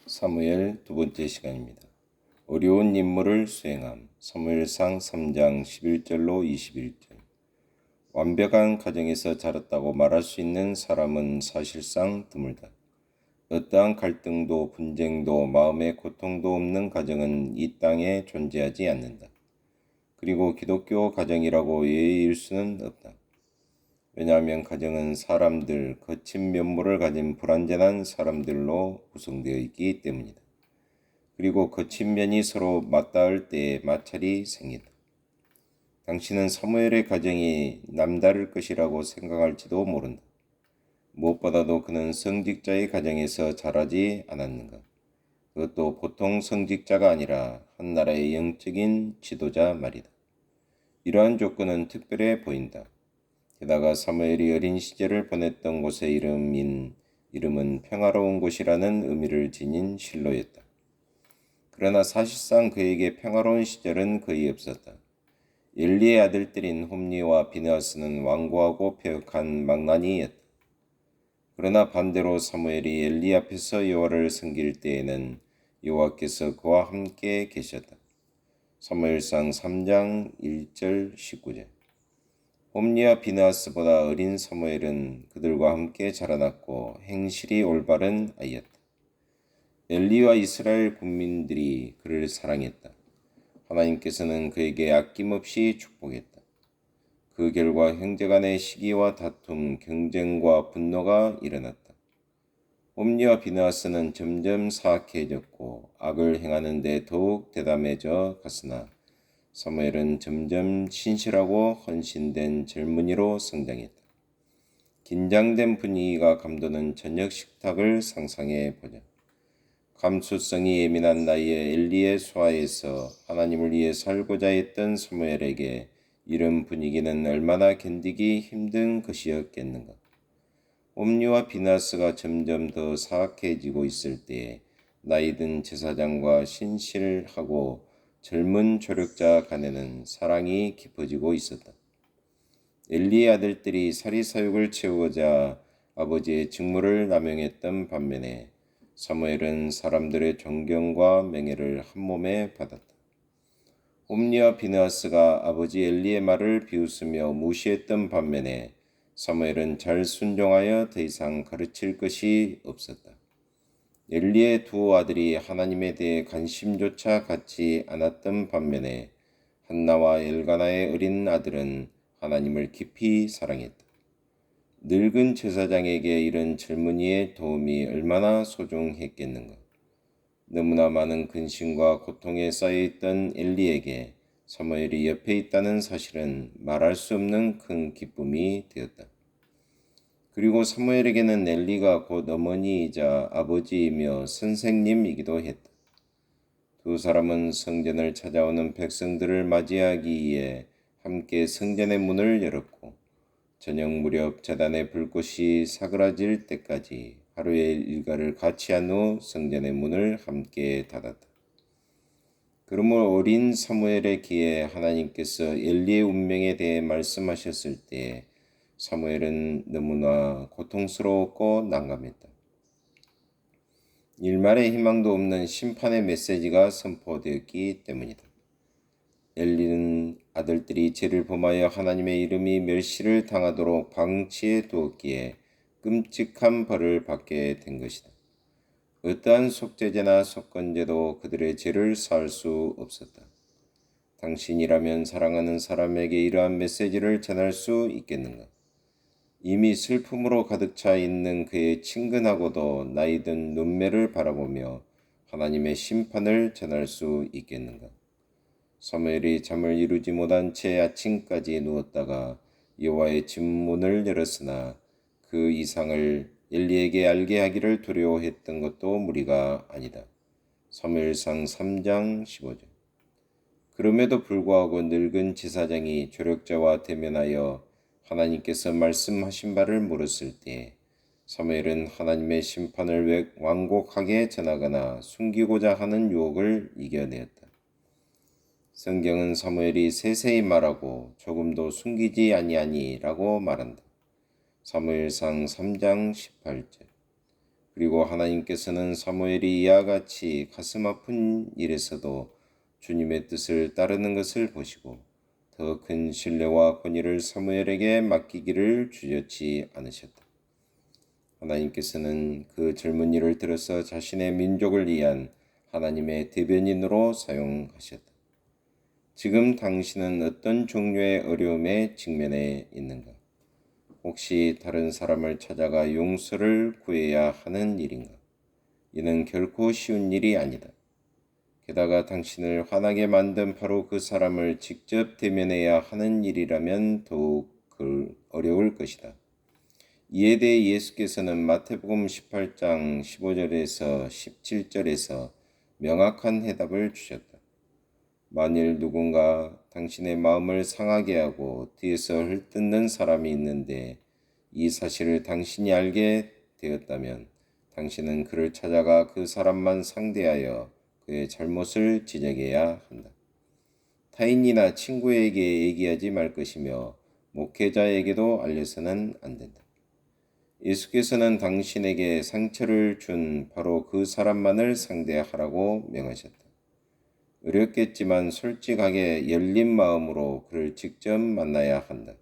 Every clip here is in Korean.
사무엘 두 번째 시간입니다. 어려운 임무를 수행함. 사무엘상 3장 11절로 21절. 완벽한 가정에서 자랐다고 말할 수 있는 사람은 사실상 드물다. 어떠한 갈등도 분쟁도 마음의 고통도 없는 가정은 이 땅에 존재하지 않는다. 그리고 기독교 가정이라고 예의일 수는 없다. 왜냐하면 가정은 사람들, 거친 면모를 가진 불완전한 사람들로 구성되어 있기 때문이다. 그리고 거친 면이 서로 맞닿을 때에 마찰이 생긴다. 당신은 사무엘의 가정이 남다를 것이라고 생각할지도 모른다. 무엇보다도 그는 성직자의 가정에서 자라지 않았는가? 그것도 보통 성직자가 아니라 한 나라의 영적인 지도자 말이다. 이러한 조건은 특별해 보인다. 게다가 사무엘이 어린 시절을 보냈던 곳의 이름은 평화로운 곳이라는 의미를 지닌 실로였다. 그러나 사실상 그에게 평화로운 시절은 거의 없었다. 엘리의 아들들인 홈리와 비느하스는 완고하고 폐역한 망나니였다. 그러나 반대로 사무엘이 엘리 앞에서 여호와를 섬길 때에는 여호와께서 그와 함께 계셨다. 사무엘상 3장 1절 19절. 홈리와 비느하스보다 어린 사무엘은 그들과 함께 자라났고 행실이 올바른 아이였다. 엘리와 이스라엘 국민들이 그를 사랑했다. 하나님께서는 그에게 아낌없이 축복했다. 그 결과 형제간의 시기와 다툼, 경쟁과 분노가 일어났다. 홈리와 비느하스는 점점 사악해졌고 악을 행하는 데 더욱 대담해져 갔으나 사무엘은 점점 신실하고 헌신된 젊은이로 성장했다. 긴장된 분위기가 감도는 저녁 식탁을 상상해 보자. 감수성이 예민한 나이에 엘리의 소아에서 하나님을 위해 살고자 했던 사무엘에게 이런 분위기는 얼마나 견디기 힘든 것이었겠는가. 홈리와 비느하스가 점점 더 사악해지고 있을 때에 나이든 제사장과 신실하고 젊은 조력자 간에는 사랑이 깊어지고 있었다. 엘리의 아들들이 사리사욕을 채우고자 아버지의 직무를 남용했던 반면에 사무엘은 사람들의 존경과 명예를 한몸에 받았다. 홈리와 비느하스가 아버지 엘리의 말을 비웃으며 무시했던 반면에 사무엘은 잘 순종하여 더 이상 가르칠 것이 없었다. 엘리의 두 아들이 하나님에 대해 관심조차 갖지 않았던 반면에 한나와 엘가나의 어린 아들은 하나님을 깊이 사랑했다. 늙은 제사장에게 이런 젊은이의 도움이 얼마나 소중했겠는가. 너무나 많은 근심과 고통에 쌓여있던 엘리에게 사무엘이 옆에 있다는 사실은 말할 수 없는 큰 기쁨이 되었다. 그리고 사무엘에게는 엘리가 곧 어머니이자 아버지이며 선생님이기도 했다. 두 사람은 성전을 찾아오는 백성들을 맞이하기 위해 함께 성전의 문을 열었고 저녁 무렵 제단의 불꽃이 사그라질 때까지 하루의 일과를 같이 한 후 성전의 문을 함께 닫았다. 그러므로 어린 사무엘의 귀에 하나님께서 엘리의 운명에 대해 말씀하셨을 때 사무엘은 너무나 고통스러웠고 난감했다. 일말의 희망도 없는 심판의 메시지가 선포되었기 때문이다. 엘리는 아들들이 죄를 범하여 하나님의 이름이 멸시를 당하도록 방치해 두었기에 끔찍한 벌을 받게 된 것이다. 어떠한 속죄제나 속건제도 그들의 죄를 사할 수 없었다. 당신이라면 사랑하는 사람에게 이러한 메시지를 전할 수 있겠는가? 이미 슬픔으로 가득 차 있는 그의 친근하고도 나이든 눈매를 바라보며 하나님의 심판을 전할 수 있겠는가? 사무엘이 잠을 이루지 못한 채 아침까지 누웠다가 여호와의 집 문을 열었으나 그 이상을 엘리에게 알게 하기를 두려워했던 것도 무리가 아니다. 사무엘상 3장 15절. 그럼에도 불구하고 늙은 제사장이 조력자와 대면하여 하나님께서 말씀하신 바를 물었을 때 사무엘은 하나님의 심판을 완곡하게 전하거나 숨기고자 하는 유혹을 이겨내었다. 성경은 사무엘이 세세히 말하고 조금도 숨기지 아니하니라고 말한다. 사무엘상 3장 18절. 그리고 하나님께서는 사무엘이 이와 같이 가슴 아픈 일에서도 주님의 뜻을 따르는 것을 보시고 더 큰 신뢰와 권위를 사무엘에게 맡기기를 주저치 않으셨다. 하나님께서는 그 젊은이를 들어서 자신의 민족을 위한 하나님의 대변인으로 사용하셨다. 지금 당신은 어떤 종류의 어려움에 직면해 있는가? 혹시 다른 사람을 찾아가 용서를 구해야 하는 일인가? 이는 결코 쉬운 일이 아니다. 게다가 당신을 화나게 만든 바로 그 사람을 직접 대면해야 하는 일이라면 더욱 어려울 것이다. 이에 대해 예수께서는 마태복음 18장 15절에서 17절에서 명확한 해답을 주셨다. 만일 누군가 당신의 마음을 상하게 하고 뒤에서 헐뜯는 사람이 있는데 이 사실을 당신이 알게 되었다면 당신은 그를 찾아가 그 사람만 상대하여 그의 잘못을 지적해야 한다. 타인이나 친구에게 얘기하지 말 것이며 목회자에게도 알려서는 안 된다. 예수께서는 당신에게 상처를 준 바로 그 사람만을 상대하라고 명하셨다. 어렵겠지만 솔직하게 열린 마음으로 그를 직접 만나야 한다.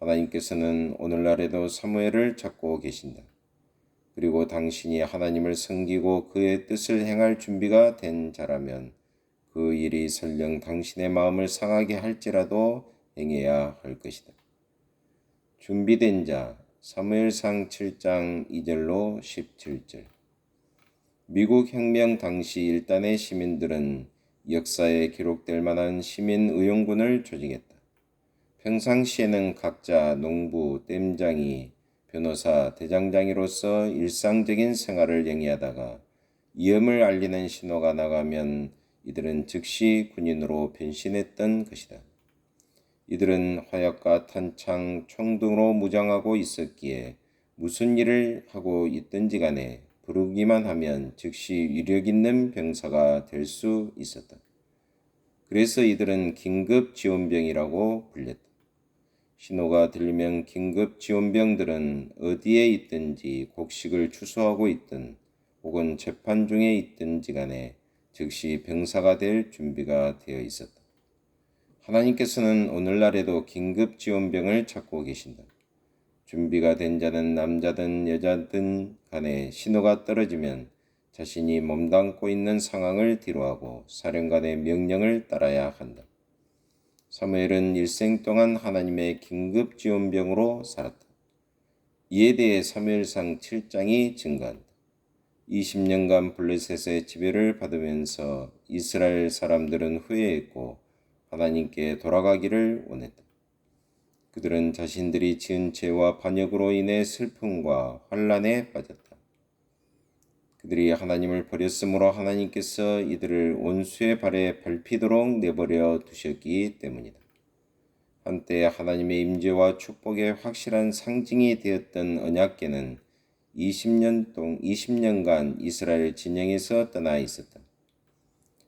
하나님께서는 오늘날에도 사무엘을 찾고 계신다. 그리고 당신이 하나님을 섬기고 그의 뜻을 행할 준비가 된 자라면 그 일이 설령 당신의 마음을 상하게 할지라도 행해야 할 것이다. 준비된 자, 사무엘상 7장 2절로 17절. 미국 혁명 당시 일단의 시민들은 역사에 기록될 만한 시민 의용군을 조직했다. 평상시에는 각자 농부, 댐장이, 변호사, 대장장이로서 일상적인 생활을 영위하다가 위험을 알리는 신호가 나가면 이들은 즉시 군인으로 변신했던 것이다. 이들은 화약과 탄창, 총 등으로 무장하고 있었기에 무슨 일을 하고 있든지 간에 부르기만 하면 즉시 위력 있는 병사가 될 수 있었다. 그래서 이들은 긴급지원병이라고 불렸다. 신호가 들리면 긴급지원병들은 어디에 있든지 곡식을 추수하고 있든 혹은 재판 중에 있든지 간에 즉시 병사가 될 준비가 되어 있었다. 하나님께서는 오늘날에도 긴급지원병을 찾고 계신다. 준비가 된 자는 남자든 여자든 간에 신호가 떨어지면 자신이 몸담고 있는 상황을 뒤로하고 사령관의 명령을 따라야 한다. 사무엘은 일생 동안 하나님의 긴급지원병으로 살았다. 이에 대해 사무엘상 7장이 증거한다. 20년간 블레셋의 지배를 받으면서 이스라엘 사람들은 후회했고 하나님께 돌아가기를 원했다. 그들은 자신들이 지은 죄와 반역으로 인해 슬픔과 환난에 빠졌다. 그들이 하나님을 버렸으므로 하나님께서 이들을 원수의 발에 밟히도록 내버려 두셨기 때문이다. 한때 하나님의 임재와 축복의 확실한 상징이 되었던 언약궤는 20년간 이스라엘 진영에서 떠나 있었다.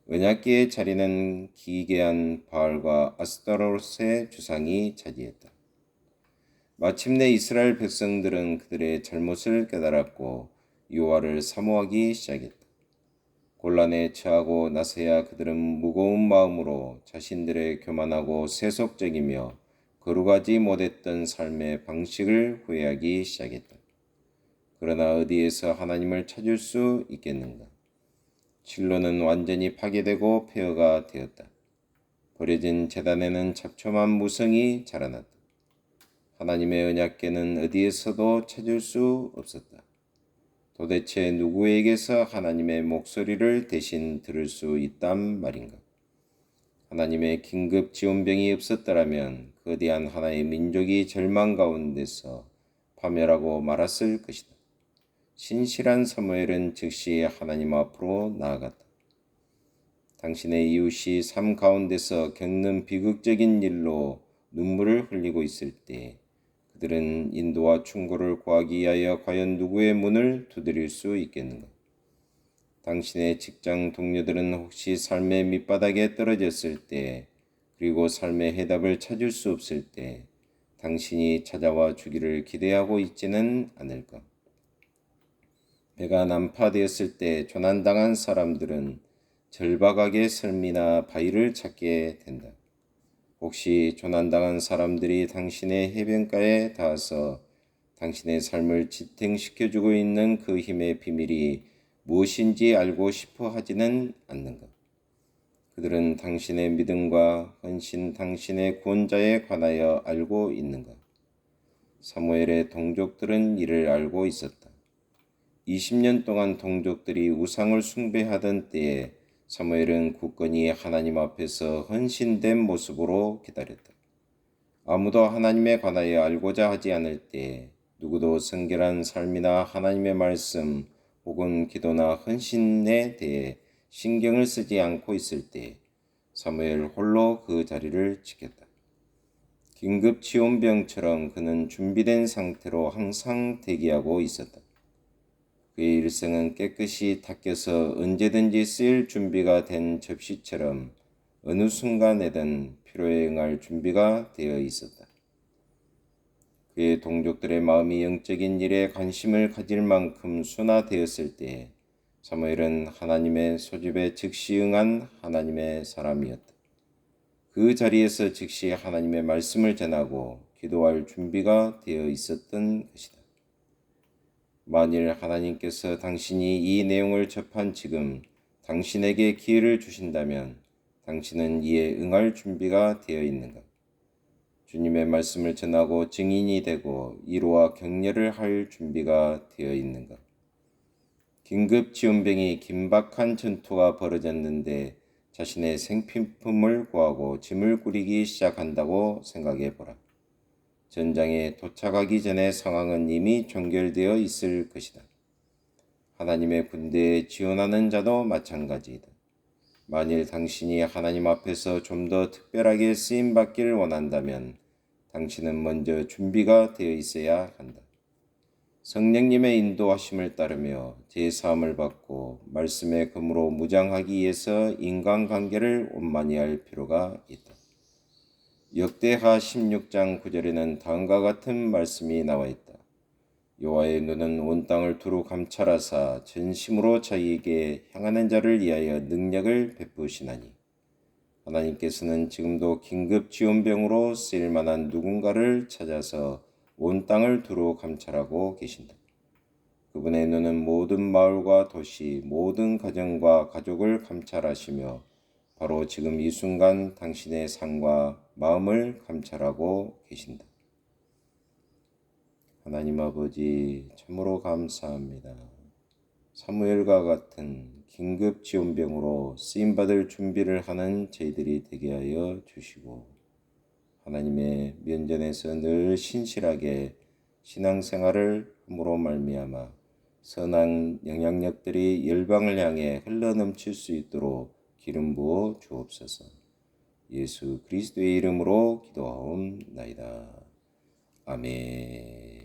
언약궤의 자리는 기괴한 바알과 아스타롯의 주상이 차지했다. 마침내 이스라엘 백성들은 그들의 잘못을 깨달았고 여호와를 사모하기 시작했다. 곤란에 처하고 나서야 그들은 무거운 마음으로 자신들의 교만하고 세속적이며 거룩하지 못했던 삶의 방식을 후회하기 시작했다. 그러나 어디에서 하나님을 찾을 수 있겠는가? 실로는 완전히 파괴되고 폐허가 되었다. 버려진 제단에는 잡초만 무성히 자라났다. 하나님의 언약궤는 어디에서도 찾을 수 없었다. 도대체 누구에게서 하나님의 목소리를 대신 들을 수 있단 말인가? 하나님의 긴급 지원병이 없었더라면 거대한 하나의 민족이 절망 가운데서 파멸하고 말았을 것이다. 신실한 사무엘은 즉시 하나님 앞으로 나아갔다. 당신의 이웃이 삶 가운데서 겪는 비극적인 일로 눈물을 흘리고 있을 때 그들은 인도와 충고를 구하기 위하여 과연 누구의 문을 두드릴 수 있겠는가? 당신의 직장 동료들은 혹시 삶의 밑바닥에 떨어졌을 때 그리고 삶의 해답을 찾을 수 없을 때 당신이 찾아와 주기를 기대하고 있지는 않을까? 배가 난파되었을 때 조난당한 사람들은 절박하게 섬이나 바위를 찾게 된다. 혹시 조난당한 사람들이 당신의 해변가에 닿아서 당신의 삶을 지탱시켜주고 있는 그 힘의 비밀이 무엇인지 알고 싶어 하지는 않는가? 그들은 당신의 믿음과 헌신, 당신의 구원자에 관하여 알고 있는가? 사무엘의 동족들은 이를 알고 있었다. 20년 동안 동족들이 우상을 숭배하던 때에 사무엘은 굳건히 하나님 앞에서 헌신된 모습으로 기다렸다. 아무도 하나님에 관하여 알고자 하지 않을 때에 누구도 성결한 삶이나 하나님의 말씀 혹은 기도나 헌신에 대해 신경을 쓰지 않고 있을 때 사무엘 홀로 그 자리를 지켰다. 긴급 지원병처럼 그는 준비된 상태로 항상 대기하고 있었다. 그의 일생은 깨끗이 닦여서 언제든지 쓰일 준비가 된 접시처럼 어느 순간에든 필요에 응할 준비가 되어 있었다. 그의 동족들의 마음이 영적인 일에 관심을 가질 만큼 순화되었을 때에 사무엘은 하나님의 소집에 즉시 응한 하나님의 사람이었다. 그 자리에서 즉시 하나님의 말씀을 전하고 기도할 준비가 되어 있었던 것이다. 만일 하나님께서 당신이 이 내용을 접한 지금 당신에게 기회를 주신다면 당신은 이에 응할 준비가 되어 있는가? 주님의 말씀을 전하고 증인이 되고 위로와 격려를 할 준비가 되어 있는가? 긴급 지원병이 긴박한 전투가 벌어졌는데 자신의 생필품을 구하고 짐을 꾸리기 시작한다고 생각해 보라. 전장에 도착하기 전에 상황은 이미 종결되어 있을 것이다. 하나님의 군대에 지원하는 자도 마찬가지이다. 만일 당신이 하나님 앞에서 좀 더 특별하게 쓰임받기를 원한다면 당신은 먼저 준비가 되어 있어야 한다. 성령님의 인도하심을 따르며 제사함을 받고 말씀의 검으로 무장하기 위해서 인간관계를 원만히 할 필요가 있다. 역대하 16장 9절에는 다음과 같은 말씀이 나와 있다. 여호와의 눈은 온 땅을 두루 감찰하사 전심으로 자기에게 향하는 자를 위하여 능력을 베푸시나니 하나님께서는 지금도 긴급 지원병으로 쓰일 만한 누군가를 찾아서 온 땅을 두루 감찰하고 계신다. 그분의 눈은 모든 마을과 도시, 모든 가정과 가족을 감찰하시며 바로 지금 이 순간 당신의 삶과 마음을 감찰하고 계신다. 하나님 아버지, 참으로 감사합니다. 사무엘과 같은 긴급 지원병으로 쓰임받을 준비를 하는 저희들이 되게 하여 주시고 하나님의 면전에서 늘 신실하게 신앙생활을 함으로 말미암아 선한 영향력들이 열방을 향해 흘러넘칠 수 있도록 기름 부어 주옵소서. 예수 그리스도의 이름으로 기도하옵나이다. 아멘.